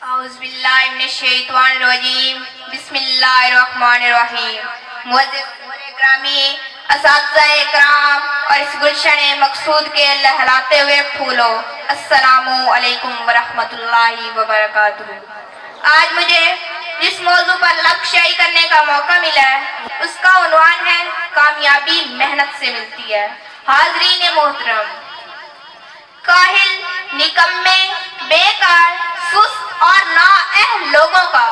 اعوذ باللہ من الشیطان الرجیم بسم اللہ الرحمن الرحیم. معزز اکرامی، اساتذہ اکرام اور اس گلشن مقصود کے لہلاتے ہوئے پھولوں، السلام علیکم ورحمۃ اللہ وبرکاتہ. آج مجھے جس موضوع پر لفظ شائع کرنے کا موقع ملا ہے اس کا عنوان ہے کامیابی محنت سے ملتی ہے. حاضرین محترم، کاہل، نکمے، بیکار، سست اور نااہل لوگوں کا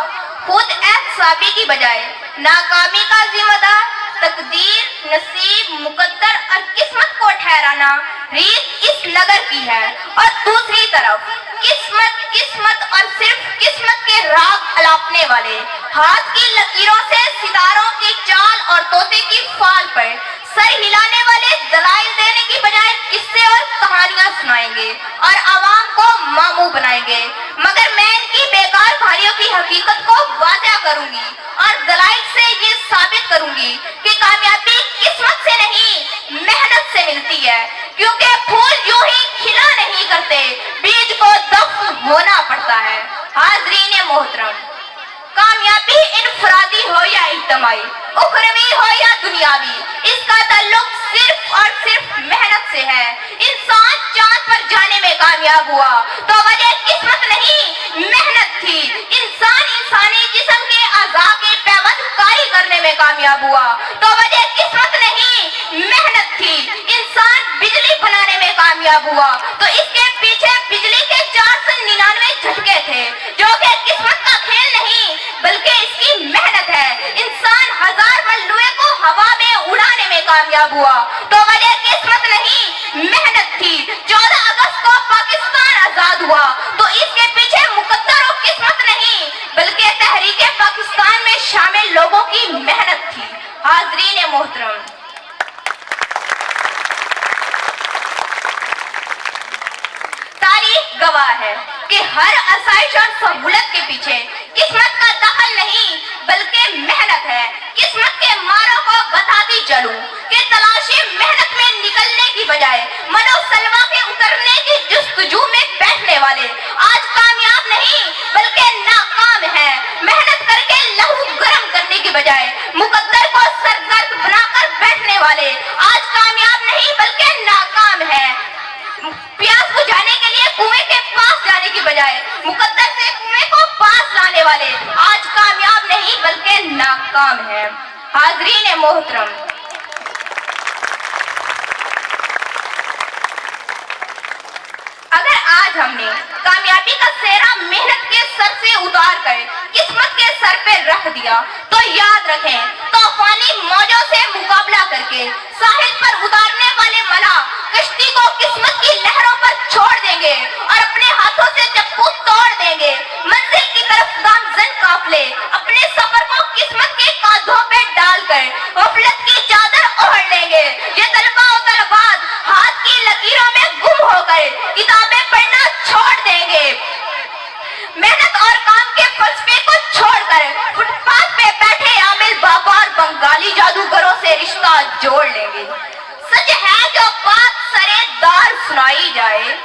خود احتسابی کی بجائے ناکامی کا ذمہ دار تقدیر، نصیب، مقدر اور قسمت کو ٹھہرانا ریت اس نگر کی ہے، اور دوسری طرف قسمت اور صرف قسمت کے راگ الاپنے والے ہاتھ کی لکیروں سے ستاروں کی چال اور طوطے کی فال پر سر ہلانے والے دلائل دینے کی بجائے قصے اور کہانیاں سنائیں گے اور عوام کو ماموں بنائیں گے. مگر میں ان کی بیکار بھائیوں کی حقیقت کو واضح کروں گی اور دلائل سے یہ ثابت کروں گی کہ کامیابی قسمت سے نہیں محنت سے ملتی ہے، کیونکہ پھول یوں ہی کھلا نہیں کرتے، بیج کو دفن ہونا پڑتا ہے. حاضرین محترم، کامیابی انفرادی ہو یا اجتماعی، اخروی ہو یا دنیاوی، اس کا تعلق صرف اور صرف محنت سے ہے. انسان چاند پر جانے میں کامیاب ہوا تو وجہ قسمت نہیں محنت تھی. انسان انسانی جسم کے اعضاء کی پیوند کاری کرنے میں کامیاب ہوا تو وجہ قسمت نہیں محنت تھی. انسان بجلی بنانے میں کامیاب ہوا تو اس کے پیچھے بجلی کے 499 جھٹکے تھے، جو کہ قسمت کا کھیل نہیں بلکہ اس کی محنت ہے. انسان 1000 ملوے کو ہوا میں اڑانے میں کامیاب ہوا تو وجہ قسمت نہیں محنت تھی. 14 اگست کو پاکستان آزاد ہوا تو اس کے پیچھے مقدر و قسمت نہیں بلکہ تحریک پاکستان میں شامل لوگوں کی محنت تھی. حاضرین محترم، تاریخ گواہ ہے کہ ہر آسائش اور سہولت کے پیچھے قسمت کا دخل نہیں بلکہ محنت ہے. قسمت کے ماروں کو بتاتی چلوں کہ تلاشی محنت میں نکلنے کی بجائے منو سلوا کے اترنے کی جستجو میں بیٹھنے والے آج کامیاب نہیں بلکہ ناکام ہیں. محنت کر کے لہو گرم کرنے کی بجائے مقدر کو سرگرد بنا کر بیٹھنے والے آج کامیاب نہیں بلکہ ناکام ہیں. پیاس بجھانے کے لیے کنویں کے پاس جانے کی بجائے مقدر سے کنویں کو پاس لانے والے آج کامیاب نہیں بلکہ ناکام ہیں. حاضرین محترم، اگر آج ہم نے کامیابی کا سہرا محنت کے سر سے اتار کر قسمت کے سر پہ رکھ دیا تو یاد رکھیں طوفانی موجوں سے مقابلہ کر کے ساحل پر اتارنے والے ملا کشتی کو قسمت کی لہروں پر چھوڑ دیں گے اور اپنے ہاتھوں سے چپو توڑ دیں گے. منزل کی طرف گامزن قافلے اپنے سفر کو قسمت کے کاندھوں پہ ڈال کر غفلت کی چادر اوڑھ لیں گے. یہ طلباء و طلبات ہاتھ کی لکیروں میں گم ہو کر کتابیں پڑھنا چھوڑ دیں گے. محنت اور کام کے فلسفے کو چھوڑ کر فٹ پاتھ پہ بیٹھے عامل بابا اور بنگالی جادوگروں سے رشتہ جوڑ لیں گے. سچ ہے جو بات سرے دار سنائی جائے،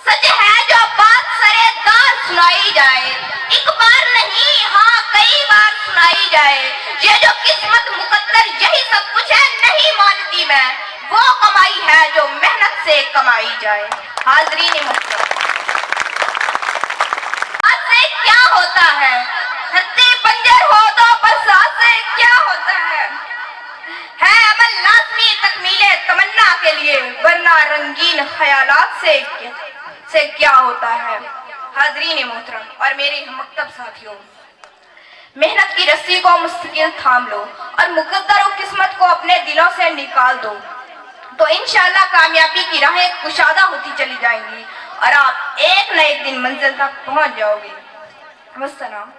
سچ ہے جو بات سرے دار سنائی جائے، ایک بار نہیں ہاں کئی بار سنائی جائے. یہ جو قسمت مقدر یہی سب کچھ ہے نہیں مانتی میں، وہ کمائی ہے جو محنت سے کمائی جائے. حاضرین محترم، آج سے کیا ہوتا ہے؟ ہتھے پنجر ہو تو برسات سے کیا ہوتا ہے عمل لازمی تکمیل تمنا کے لیے، ورنہ رنگین خیالات سے کیا ہوتا ہے. حاضرین محترم اور میرے مکتب ساتھیوں، محنت کی رسی کو مستقل تھام لو اور مقدر و قسمت کو اپنے دلوں سے نکال دو تو انشاءاللہ کامیابی کی راہیں کشادہ ہوتی چلی جائیں گی اور آپ ایک نہ ایک دن منزل تک پہنچ جاؤ گے. والسلام.